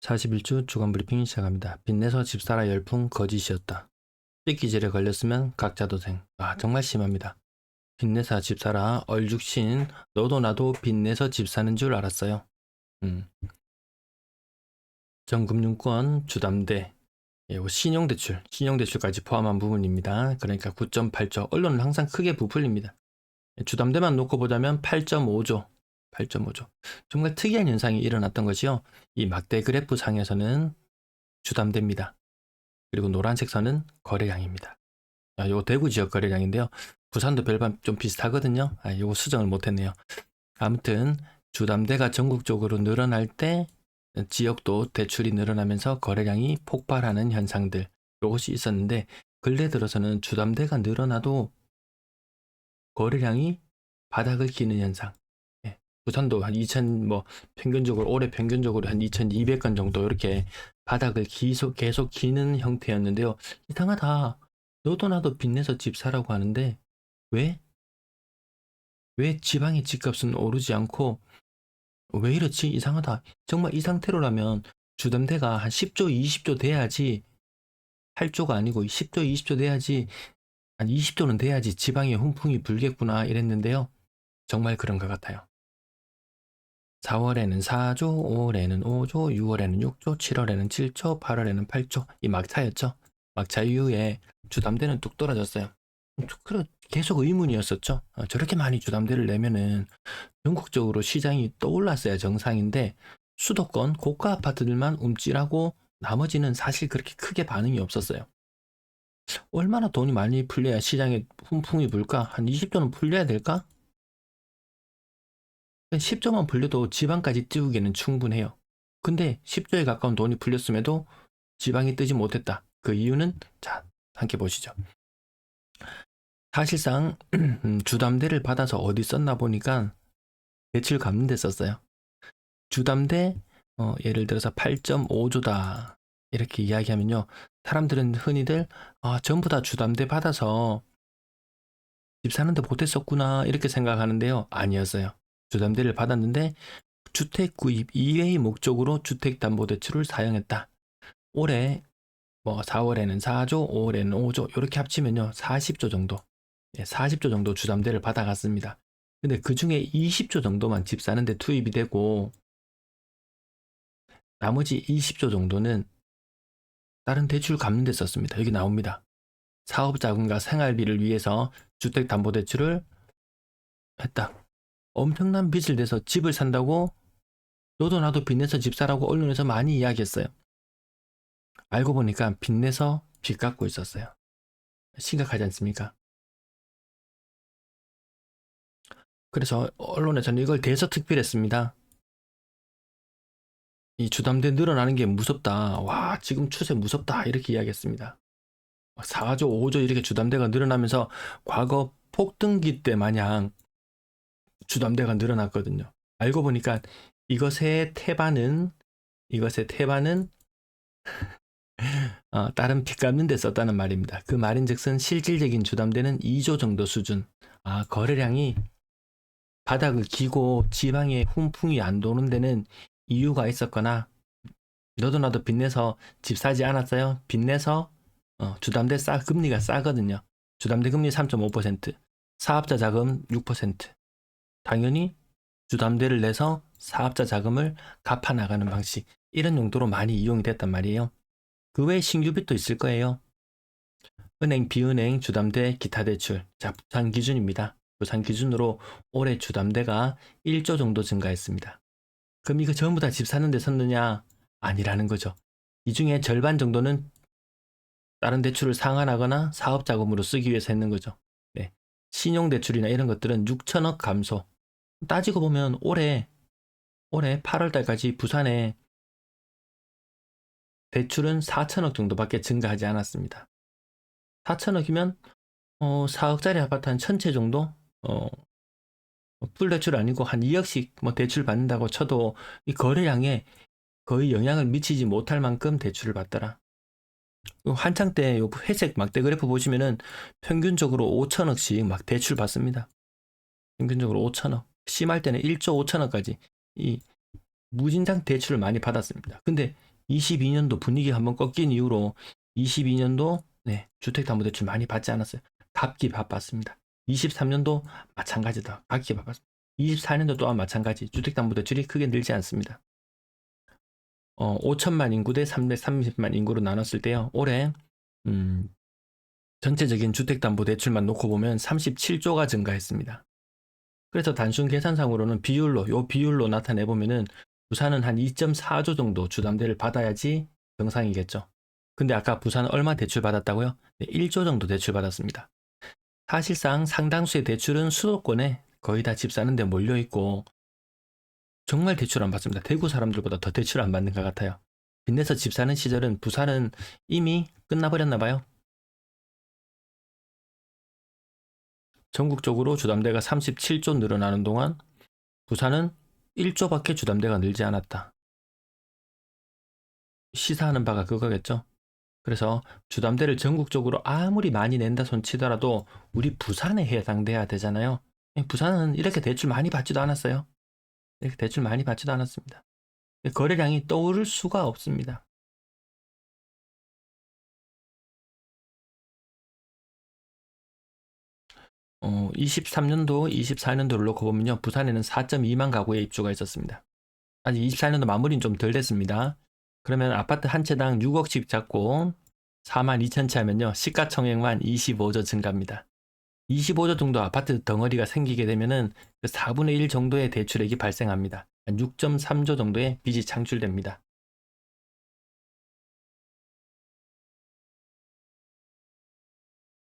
41주 주간 브리핑 시작합니다. 빚내서 집 사라 열풍 거짓이었다. 삐기질에 걸렸으면 각자 도생. 정말 심합니다. 빚내서 집 사라 얼죽신 너도 나도 빚내서 집 사는 줄 알았어요. 전금융권 주담대 신용대출까지 포함한 부분입니다. 그러니까 9.8조. 언론은 항상 크게 부풀립니다. 주담대만 놓고 보자면 8.5조. 정말 특이한 현상이 일어났던 것이요. 이 막대 그래프 상에서는 주담대입니다. 그리고 노란색 선은 거래량입니다. 요거 대구 지역 거래량인데요. 부산도 별반 좀 비슷하거든요. 요거 수정을 못했네요. 아무튼 주담대가 전국적으로 늘어날 때 지역도 대출이 늘어나면서 거래량이 폭발하는 현상들, 요것이 있었는데 근래 들어서는 주담대가 늘어나도 거래량이 바닥을 기는 현상. 부산도 한 2000, 평균적으로, 올해 평균적으로 한 2200건 정도 이렇게 바닥을 계속 기는 형태였는데요. 이상하다. 너도 나도 빚내서 집 사라고 하는데, 왜 지방의 집값은 오르지 않고, 왜 이렇지? 이상하다. 정말 이 상태로라면 주담대가 한 10조, 20조 돼야지, 8조가 아니고 10조, 20조 돼야지, 한 20조는 돼야지 지방에 훈풍이 불겠구나 이랬는데요. 정말 그런 것 같아요. 4월에는 4조, 5월에는 5조, 6월에는 6조, 7월에는 7조, 8월에는 8조. 이 막차였죠. 막차 이후에 주담대는 뚝 떨어졌어요. 계속 의문이었었죠. 저렇게 많이 주담대를 내면은 전국적으로 시장이 떠올랐어야 정상인데 수도권 고가 아파트들만 움찔하고 나머지는 사실 그렇게 크게 반응이 없었어요. 얼마나 돈이 많이 풀려야 시장에 훈풍이 불까? 한 20조는 풀려야 될까? 10조만 풀려도 지방까지 띄우기에는 충분해요. 근데 10조에 가까운 돈이 풀렸음에도 지방이 뜨지 못했다. 그 이유는 자, 함께 보시죠. 사실상 주담대를 받아서 어디 썼나 보니까 대출 갚는 데 썼어요. 주담대 예를 들어서 8.5조다 이렇게 이야기하면요. 사람들은 흔히들 전부 다 주담대 받아서 집 사는데 못했었구나 이렇게 생각하는데요. 아니었어요. 주담대를 받았는데 주택 구입 이외의 목적으로 주택담보대출을 사용했다. 올해 4월에는 4조, 5월에는 5조 이렇게 합치면요 40조 정도 40조 정도 주담대를 받아갔습니다. 근데 그 중에 20조 정도만 집 사는데 투입이 되고 나머지 20조 정도는 다른 대출 갚는 데 썼습니다. 여기 나옵니다. 사업자금과 생활비를 위해서 주택담보대출을 했다. 엄청난 빚을 내서 집을 산다고 너도 나도 빚내서 집 사라고 언론에서 많이 이야기했어요. 알고 보니까 빚내서 빚 갚고 있었어요. 심각하지 않습니까? 그래서 언론에서는 이걸 대서특필했습니다. 이 주담대 늘어나는 게 무섭다. 와, 지금 추세 무섭다. 이렇게 이야기했습니다. 4조, 5조 이렇게 주담대가 늘어나면서 과거 폭등기 때 마냥 주담대가 늘어났거든요. 알고 보니까 이것의 태반은 다른 빚 갚는 데 썼다는 말입니다. 그 말인즉슨 실질적인 주담대는 2조 정도 수준. 거래량이 바닥을 기고 지방에 훈풍이 안 도는 데는 이유가 있었거나 너도 나도 빚내서 집 사지 않았어요? 빚내서 주담대 금리가 싸거든요. 주담대 금리 3.5%, 사업자 자금 6%. 당연히 주담대를 내서 사업자 자금을 갚아 나가는 방식, 이런 용도로 많이 이용이 됐단 말이에요. 그 외에 신규 빚도 있을 거예요. 은행, 비은행, 주담대, 기타 대출. 자, 부산 기준입니다. 부산 기준으로 올해 주담대가 1조 정도 증가했습니다. 그럼 이거 전부 다 집 사는 데 썼느냐? 아니라는 거죠. 이 중에 절반 정도는 다른 대출을 상환하거나 사업자금으로 쓰기 위해서 했는 거죠. 네. 신용대출이나 이런 것들은 6천억 감소. 따지고 보면 올해 8월 달까지 부산에 대출은 4천억 정도밖에 증가하지 않았습니다. 4천억이면 4억짜리 아파트 한 1000채 정도? 풀 대출 아니고 한 2억씩 대출 받는다고 쳐도 이 거래량에 거의 영향을 미치지 못할 만큼 대출을 받더라. 한창 때 회색 막대 그래프 보시면은 평균적으로 5천억씩 막 대출 받습니다. 평균적으로 5천억. 심할 때는 1조 5천억까지 이 무진장 대출을 많이 받았습니다. 근데 22년도 분위기가 한번 꺾인 이후로 22년도 주택담보대출 많이 받지 않았어요. 갚기 바빴습니다. 23년도 마찬가지다. 갚기 바빴습니다. 24년도 또한 마찬가지. 주택담보대출이 크게 늘지 않습니다. 5천만 인구 대 330만 인구로 나눴을 때요. 올해 전체적인 주택담보대출만 놓고 보면 37조가 증가했습니다. 그래서 단순 계산상으로는 비율로 나타내보면은 부산은 한 2.4조 정도 주담대를 받아야지 정상이겠죠. 근데 아까 부산은 얼마 대출 받았다고요? 1조 정도 대출 받았습니다. 사실상 상당수의 대출은 수도권에 거의 다 집 사는데 몰려있고 정말 대출 안 받습니다. 대구 사람들보다 더 대출 안 받는 것 같아요. 빚내서 집 사는 시절은 부산은 이미 끝나버렸나 봐요. 전국적으로 주담대가 37조 늘어나는 동안 부산은 1조밖에 주담대가 늘지 않았다. 시사하는 바가 그거겠죠. 그래서 주담대를 전국적으로 아무리 많이 낸다 손치더라도 우리 부산에 해당돼야 되잖아요. 부산은 이렇게 대출 많이 받지도 않았어요. 이렇게 대출 많이 받지도 않았습니다. 거래량이 떠오를 수가 없습니다. 어, 23년도, 24년도를 놓고 보면요. 부산에는 4.2만 가구의 입주가 있었습니다. 아직 24년도 마무리는 좀 덜 됐습니다. 그러면 아파트 한 채당 6억씩 잡고 4만 2천 채 하면요. 시가총액만 25조 증가합니다. 25조 정도 아파트 덩어리가 생기게 되면은 4분의 1 정도의 대출액이 발생합니다. 6.3조 정도의 빚이 창출됩니다.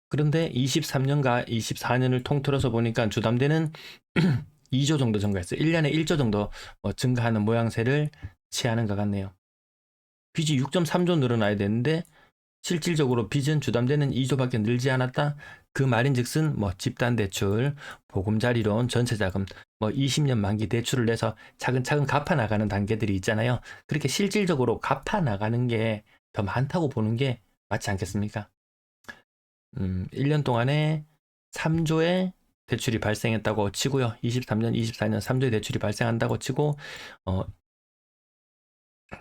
그런데 23년과 24년을 통틀어서 보니까 주담대는 2조 정도 증가했어요. 1년에 1조 정도 증가하는 모양새를 취하는 것 같네요. 빚이 6.3조 늘어나야 되는데 실질적으로 빚은 주담대는 2조밖에 늘지 않았다. 그 말인즉슨 집단대출, 보금자리론, 전세자금, 20년 만기 대출을 내서 차근차근 갚아나가는 단계들이 있잖아요. 그렇게 실질적으로 갚아나가는 게 더 많다고 보는 게 맞지 않겠습니까? 1년 동안에 3조의 대출이 발생했다고 치고요. 23년, 24년 3조의 대출이 발생한다고 치고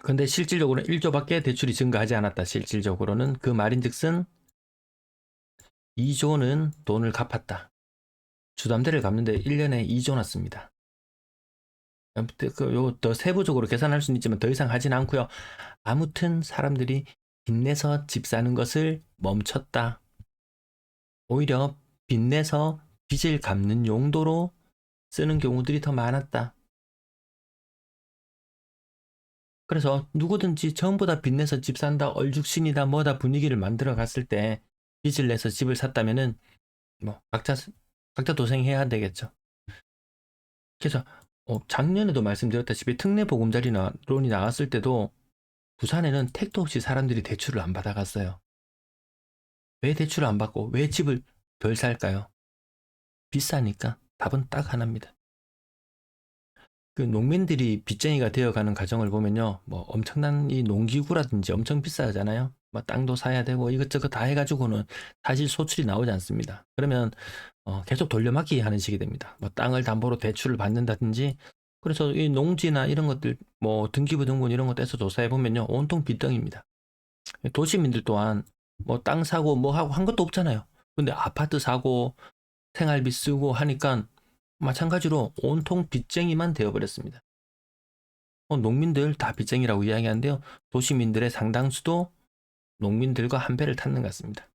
근데 실질적으로는 1조밖에 대출이 증가하지 않았다. 실질적으로는 그 말인즉슨 2조는 돈을 갚았다. 주담대를 갚는데 1년에 2조 났습니다. 더 세부적으로 계산할 수는 있지만 더 이상 하진 않고요. 아무튼 사람들이 빚내서 집 사는 것을 멈췄다. 오히려 빚내서 빚을 갚는 용도로 쓰는 경우들이 더 많았다. 그래서 누구든지 전부 다 빚내서 집 산다, 얼죽신이다, 뭐다 분위기를 만들어 갔을 때 빚을 내서 집을 샀다면은 각자 도생해야 되겠죠. 그래서 작년에도 말씀드렸다시피 특례 보금자리론이 나왔을 때도 부산에는 택도 없이 사람들이 대출을 안 받아갔어요. 왜 대출을 안 받고 왜 집을 덜 살까요? 비싸니까. 답은 딱 하나입니다. 그 농민들이 빚쟁이가 되어가는 과정을 보면요, 엄청난 이 농기구라든지 엄청 비싸잖아요. 땅도 사야 되고 이것저것 다 해가지고는 사실 소출이 나오지 않습니다. 그러면 계속 돌려막기 하는 식이 됩니다. 땅을 담보로 대출을 받는다든지. 그래서 이 농지나 이런 것들, 등기부 등본 이런 거 떼서 조사해 보면요, 온통 빚덩입니다. 도시민들 또한 땅 사고 하고 한 것도 없잖아요. 근데 아파트 사고 생활비 쓰고 하니까 마찬가지로 온통 빚쟁이만 되어버렸습니다. 농민들 다 빚쟁이라고 이야기하는데요. 도시민들의 상당수도 농민들과 한 배를 탔는 것 같습니다.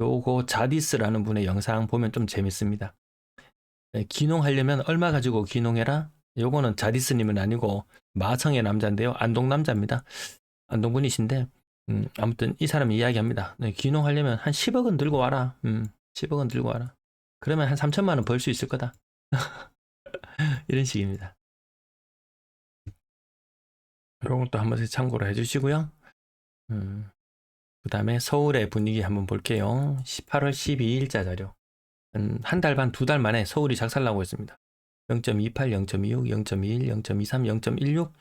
요거 자디스라는 분의 영상 보면 좀 재밌습니다. 귀농하려면 얼마 가지고 귀농해라? 요거는 자디스님은 아니고 마성의 남자인데요. 안동 남자입니다. 안동 분이신데 아무튼 이 사람이 이야기합니다. 귀농하려면 한 10억은 들고 와라. 10억은 들고 와라. 그러면 한 3천만 원 벌 수 있을 거다. 이런 식입니다. 이런 것도 한 번씩 참고로 해주시고요. 그 다음에 서울의 분위기 한번 볼게요. 8월 12일자 자료. 한 달 반, 2달 만에 서울이 작살나고 있습니다. 0.28, 0.26, 0.21, 0.23, 0.16,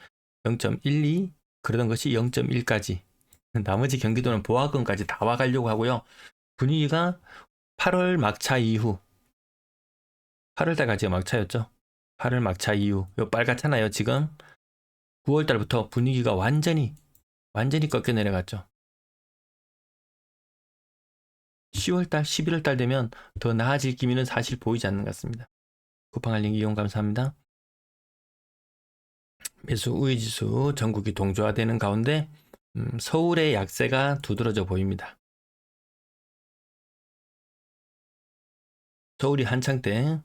0.12 그러던 것이 0.1까지. 나머지 경기도는 보합권까지 다 와가려고 하고요. 분위기가 8월 막차 이후 8월 달까지가 막차였죠. 8월 막차 이후 요 빨갛잖아요. 지금 9월 달부터 분위기가 완전히 완전히 꺾여 내려갔죠. 10월달, 11월달 되면 더 나아질 기미는 사실 보이지 않는 것 같습니다. 쿠팡 알림 이용 감사합니다. 매수 우위지수 전국이 동조화되는 가운데 서울의 약세가 두드러져 보입니다. 서울이 한창 때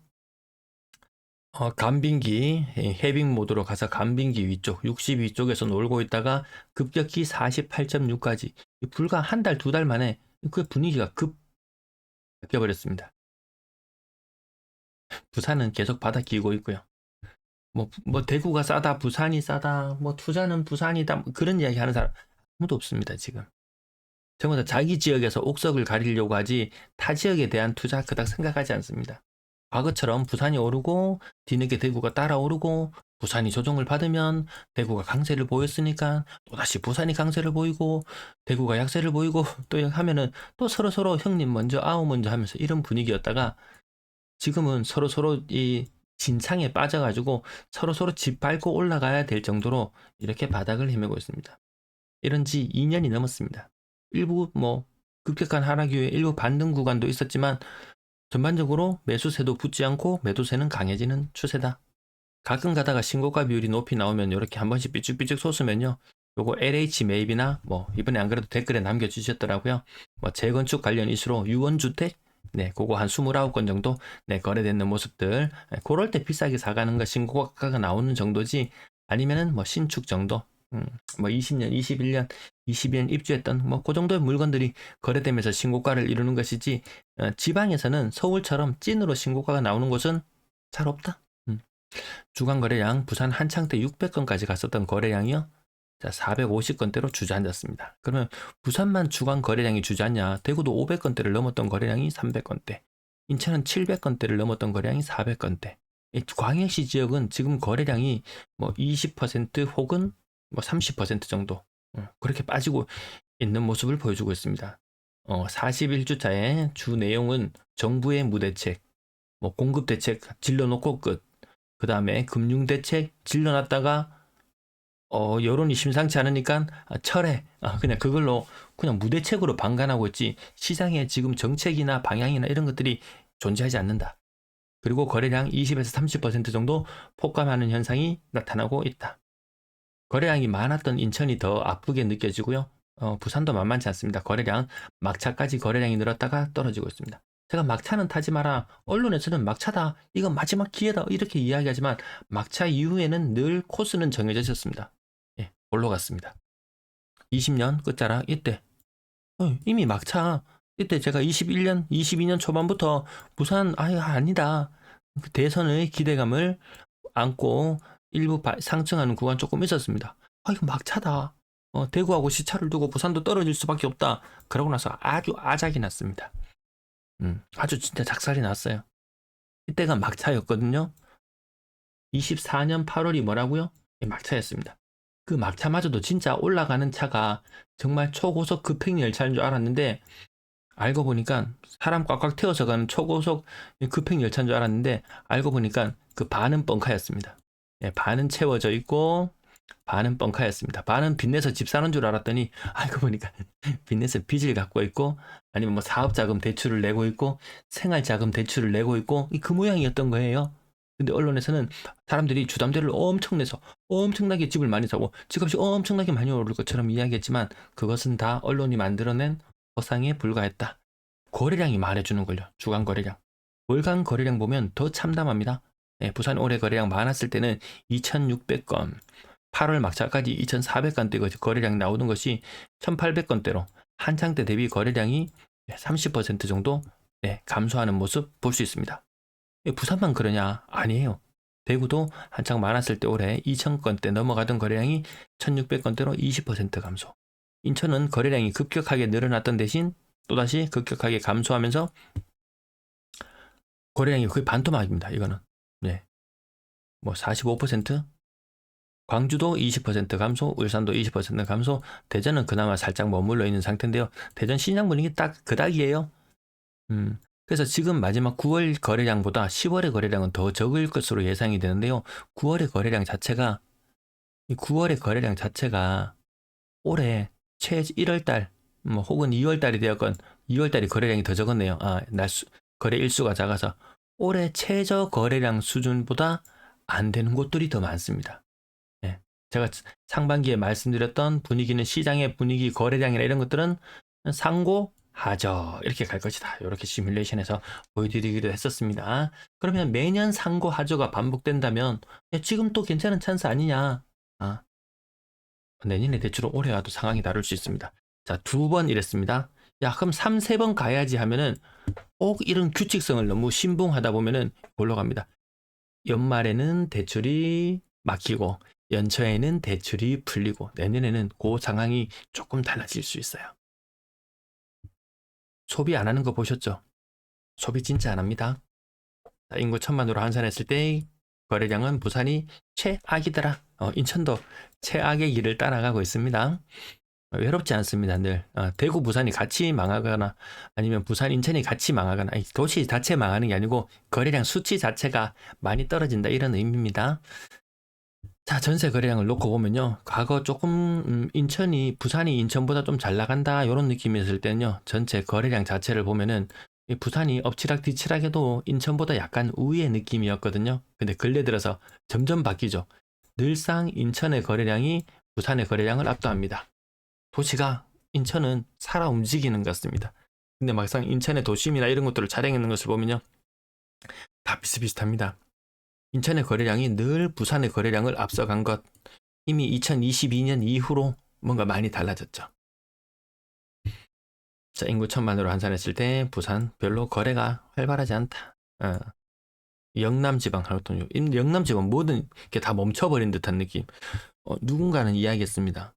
간빙기 해빙 모드로 가서 간빙기 위쪽 60 위쪽에서 놀고 있다가 급격히 48.6까지 불과 한 달, 두 달 만에 그 분위기가 급 바뀌어버렸습니다. 부산은 계속 바닥 기고 있고요. 뭐 대구가 싸다, 부산이 싸다, 뭐 투자는 부산이다, 뭐 그런 이야기 하는 사람 아무도 없습니다, 지금. 전부 다 자기 지역에서 옥석을 가리려고 하지 타 지역에 대한 투자 그닥 생각하지 않습니다. 과거처럼 부산이 오르고 뒤늦게 대구가 따라오르고 부산이 조정을 받으면 대구가 강세를 보였으니까 또다시 부산이 강세를 보이고 대구가 약세를 보이고 또 하면은 또 서로서로 형님 먼저 아우 먼저 하면서 이런 분위기였다가 지금은 서로서로 이 진창에 빠져가지고 서로서로 짓밟고 올라가야 될 정도로 이렇게 바닥을 헤매고 있습니다. 이런 지 2년이 넘었습니다. 일부 급격한 하락 이후에 일부 반등 구간도 있었지만 전반적으로 매수세도 붙지 않고 매도세는 강해지는 추세다. 가끔 가다가 신고가 비율이 높이 나오면 이렇게 한 번씩 삐죽삐죽 솟으면요. 요거 LH 매입이나 이번에 안 그래도 댓글에 남겨주셨더라고요. 재건축 관련 이슈로 유원주택 그거 한 29건 정도 거래되는 모습들 그럴 때 비싸게 사가는 거 신고가가 나오는 정도지 아니면은 신축 정도 20년, 21년, 22년 입주했던 그 정도의 물건들이 거래되면서 신고가를 이루는 것이지 지방에서는 서울처럼 찐으로 신고가가 나오는 곳은 잘 없다. 주간 거래량 부산 한창 때 600건까지 갔었던 거래량이요. 자, 450건대로 주저앉았습니다. 그러면 부산만 주간 거래량이 주저앉냐? 대구도 500건대를 넘었던 거래량이 300건대. 인천은 700건대를 넘었던 거래량이 400건대. 광역시 지역은 지금 거래량이 20% 혹은 30% 정도 그렇게 빠지고 있는 모습을 보여주고 있습니다. 41주차의 주 내용은 정부의 무대책, 공급대책 질러놓고 끝. 그 다음에 금융대책 질러놨다가 여론이 심상치 않으니까 철회 그냥 그걸로 그냥 무대책으로 방관하고 있지 시장에 지금 정책이나 방향이나 이런 것들이 존재하지 않는다. 그리고 거래량 20에서 30% 정도 폭감하는 현상이 나타나고 있다. 거래량이 많았던 인천이 더 아프게 느껴지고요. 부산도 만만치 않습니다. 거래량 막차까지 거래량이 늘었다가 떨어지고 있습니다. 제가 막차는 타지 마라. 언론에서는 막차다. 이건 마지막 기회다. 이렇게 이야기하지만 막차 이후에는 늘 코스는 정해져 있었습니다. 예, 올라갔습니다. 20년 끝자락 이때 이미 막차 이때 제가 21년, 22년 초반부터 부산 아니다. 대선의 기대감을 안고 일부 상승하는 구간 조금 있었습니다. 이거 막차다. 대구하고 시차를 두고 부산도 떨어질 수밖에 없다. 그러고 나서 아주 아작이 났습니다. 아주 진짜 작살이 났어요. 이때가 막차였거든요. 24년 8월이 뭐라고요? 막차였습니다. 그 막차마저도 진짜 올라가는 차가 정말 초고속 급행 열차인 줄 알았는데 알고 보니까 사람 꽉꽉 태워서 가는 초고속 급행 열차인 줄 알았는데 알고 보니까 그 반은 뻥카였습니다. 반은 채워져 있고 반은 뻥카였습니다. 반은 빚내서 집 사는 줄 알았더니 알고 보니까 빚내서 빚을 갖고 있고 아니면 사업자금 대출을 내고 있고 생활자금 대출을 내고 있고 그 모양이었던 거예요. 근데 언론에서는 사람들이 주담대를 엄청 내서 엄청나게 집을 많이 사고 집값이 엄청나게 많이 오를 것처럼 이야기했지만 그것은 다 언론이 만들어낸 허상에 불과했다. 거래량이 말해주는걸요. 주간 거래량. 월간 거래량 보면 더 참담합니다. 부산 올해 거래량 많았을 때는 2,600건, 8월 막차까지 2,400건대 거래량 나오는 것이 1,800건대로 한창 때 대비 거래량이 30% 정도 감소하는 모습 볼 수 있습니다. 부산만 그러냐? 아니에요. 대구도 한창 많았을 때 올해 2,000건대 넘어가던 거래량이 1,600건대로 20% 감소. 인천은 거래량이 급격하게 늘어났던 대신 또다시 급격하게 감소하면서 거래량이 거의 반토막입니다. 이거는 45%? 광주도 20% 감소, 울산도 20% 감소, 대전은 그나마 살짝 머물러 있는 상태인데요. 대전 시장 분위기 딱 그닥이에요. 그래서 지금 마지막 9월 거래량보다 10월의 거래량은 더 적을 것으로 예상이 되는데요. 9월의 거래량 자체가 올해 1월 달, 뭐 혹은 2월 달이 되었건 2월 달이 거래량이 더 적었네요. 거래 일수가 작아서 올해 최저 거래량 수준보다 안 되는 곳들이 더 많습니다. 예. 제가 상반기에 말씀드렸던 분위기는 시장의 분위기, 거래량이나 이런 것들은 상고하저 이렇게 갈 것이다. 이렇게 시뮬레이션에서 보여드리기도 했었습니다. 그러면 매년 상고하저가 반복된다면 야, 지금 또 괜찮은 찬스 아니냐? 내년에 대출은 올해 와도 상황이 다를 수 있습니다. 자, 2번 이랬습니다. 야, 그럼 3, 3번 가야지 하면은 꼭 이런 규칙성을 너무 신봉하다 보면은 올라갑니다. 연말에는 대출이 막히고 연초에는 대출이 풀리고 내년에는 그 상황이 조금 달라질 수 있어요. 소비 안 하는 거 보셨죠? 소비 진짜 안 합니다. 자, 인구 1,000만으로 환산했을 때 거래량은 부산이 최악이더라. 인천도 최악의 길을 따라가고 있습니다. 외롭지 않습니다. 늘 대구, 부산이 같이 망하거나 아니면 부산, 인천이 같이 망하거나 도시 자체 망하는 게 아니고 거래량 수치 자체가 많이 떨어진다 이런 의미입니다. 자, 전세 거래량을 놓고 보면요. 과거 조금 부산이 인천보다 좀 잘 나간다 이런 느낌이었을 때는요. 전체 거래량 자체를 보면은 부산이 엎치락 뒤치락해도 인천보다 약간 우위의 느낌이었거든요. 근데 근래 들어서 점점 바뀌죠. 늘상 인천의 거래량이 부산의 거래량을 압도합니다. 도시가 인천은 살아 움직이는 것 같습니다. 근데 막상 인천의 도심이나 이런 것들을 촬영하는 것을 보면요. 다 비슷비슷합니다. 인천의 거래량이 늘 부산의 거래량을 앞서간 것. 이미 2022년 이후로 뭔가 많이 달라졌죠. 자, 인구 1,000만으로 환산했을 때 부산 별로 거래가 활발하지 않다. 영남 지방 하루통요. 영남 지방 모든 게 다 멈춰버린 듯한 느낌. 누군가는 이야기했습니다.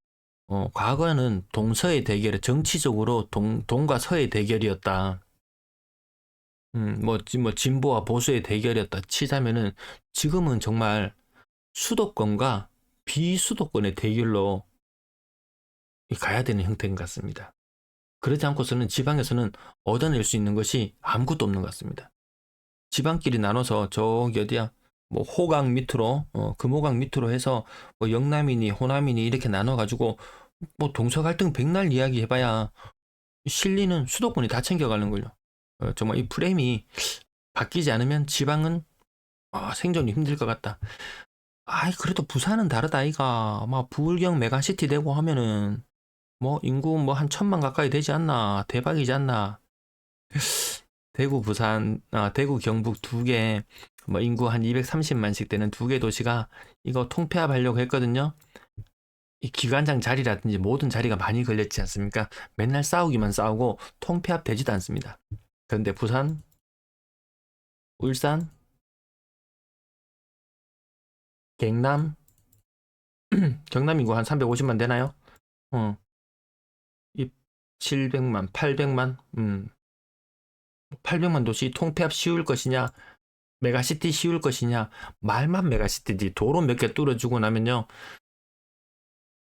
과거에는 동서의 대결, 정치적으로 동과 서의 대결이었다. 뭐 진보와 보수의 대결이었다 치자면은 지금은 정말 수도권과 비수도권의 대결로 가야 되는 형태인 것 같습니다. 그러지 않고서는 지방에서는 얻어낼 수 있는 것이 아무것도 없는 것 같습니다. 지방끼리 나눠서 저기 어디야 뭐 호강 밑으로 금호강 밑으로 해서 뭐 영남이니 호남이니 이렇게 나눠가지고 뭐 동서 갈등 백날 이야기 해봐야 실리는 수도권이 다 챙겨가는 걸요. 정말 이 프레임이 바뀌지 않으면 지방은 생존이 힘들 것 같다. 그래도 부산은 다르다 아이가. 막 부울경 메가시티 되고 하면은 뭐 인구 뭐 한 1,000만 가까이 되지 않나. 대박이지 않나. 대구 부산 대구 경북 두 개 뭐 인구 한 230만씩 되는 두 개 도시가 이거 통폐합하려고 했거든요. 이 기관장 자리라든지 모든 자리가 많이 걸렸지 않습니까? 맨날 싸우기만 싸우고 통폐합 되지도 않습니다. 그런데 부산, 울산, 경남, 경남 인구 한 350만 되나요? 어, 이 700만, 800만, 800만 도시 통폐합 쉬울 것이냐, 메가시티 쉬울 것이냐, 말만 메가시티지 도로 몇 개 뚫어주고 나면요,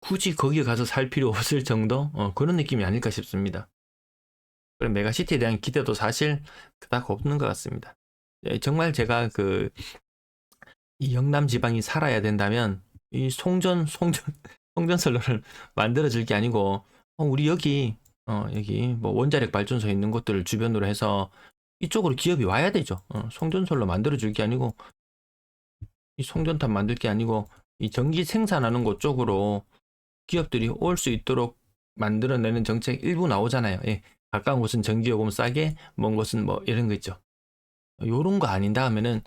굳이 거기에 가서 살 필요 없을 정도? 그런 느낌이 아닐까 싶습니다. 그런 메가시티에 대한 기대도 사실 그닥 없는 것 같습니다. 정말 제가 이 영남 지방이 살아야 된다면 이 송전선로를 만들어 줄 게 아니고 우리 여기 뭐 원자력 발전소 있는 곳들을 주변으로 해서 이쪽으로 기업이 와야 되죠. 송전선로 만들어 줄 게 아니고 이 송전탑 만들 게 아니고 이 전기 생산하는 곳 쪽으로 기업들이 올 수 있도록 만들어내는 정책 일부 나오잖아요. 예. 가까운 곳은 전기요금 싸게, 먼 곳은 뭐 이런 거 있죠. 요런 거 아닌다 하면은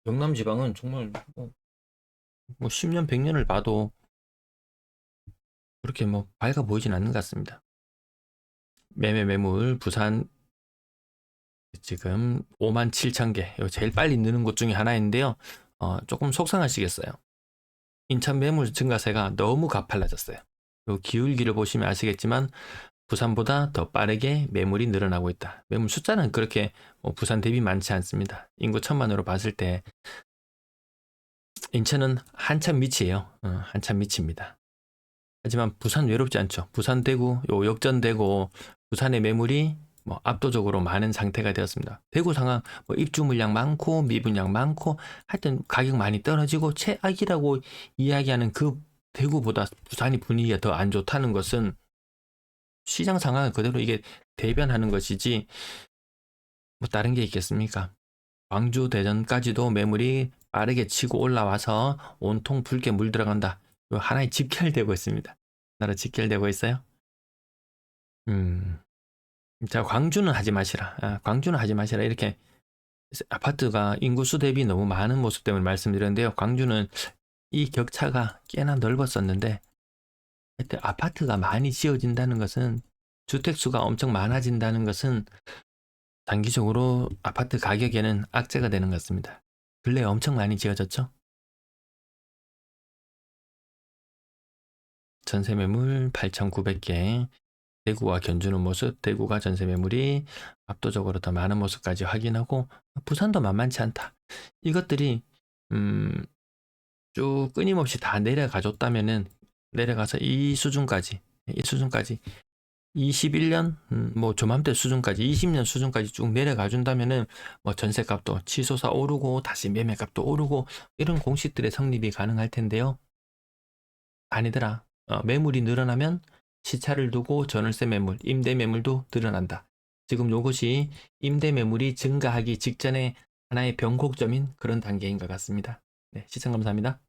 영남 지방은 정말 뭐 10년, 100년을 봐도 그렇게 뭐 밝아 보이진 않는 것 같습니다. 매물 부산 지금 57,000개, 제일 빨리 느는 곳 중에 하나인데요. 조금 속상하시겠어요. 인천 매물 증가세가 너무 가팔라졌어요. 요 기울기를 보시면 아시겠지만 부산보다 더 빠르게 매물이 늘어나고 있다. 매물 숫자는 그렇게 부산 대비 많지 않습니다. 인구 1,000만으로 봤을 때 인천은 한참 밑이에요. 한참 밑입니다. 하지만 부산 외롭지 않죠. 부산 대구 요 역전되고 부산의 매물이 뭐 압도적으로 많은 상태가 되었습니다. 대구 상황 뭐 입주 물량 많고 미분양 많고 하여튼 가격 많이 떨어지고 최악이라고 이야기하는 그 대구보다 부산이 분위기가 더 안 좋다는 것은 시장 상황을 그대로 이게 대변하는 것이지 뭐 다른 게 있겠습니까? 광주 대전까지도 매물이 빠르게 치고 올라와서 온통 붉게 물들어간다. 요 하나의 직결되고 있습니다. 나라 직결되고 있어요. 자, 광주는 하지 마시라. 광주는 하지 마시라. 이렇게 아파트가 인구수 대비 너무 많은 모습 때문에 말씀드렸는데요. 광주는 이 격차가 꽤나 넓었었는데 하여튼 아파트가 많이 지어진다는 것은 주택수가 엄청 많아진다는 것은 단기적으로 아파트 가격에는 악재가 되는 것 같습니다. 근래 엄청 많이 지어졌죠? 전세 매물 8,900개, 대구와 견주는 모습, 대구가 전세 매물이 압도적으로 더 많은 모습까지 확인하고 부산도 만만치 않다. 이것들이 쭉 끊임없이 다 내려가줬다면은 내려가서 이 수준까지 21년 뭐 조맘때 수준까지 20년 수준까지 쭉 내려가 준다면은 뭐 전세값도 치솟아 오르고 다시 매매값도 오르고 이런 공식들의 성립이 가능할 텐데요. 아니더라. 매물이 늘어나면 시차를 두고 전월세 매물, 임대 매물도 늘어난다. 지금 요것이 임대 매물이 증가하기 직전에 하나의 변곡점인 그런 단계인 것 같습니다. 네, 시청 감사합니다.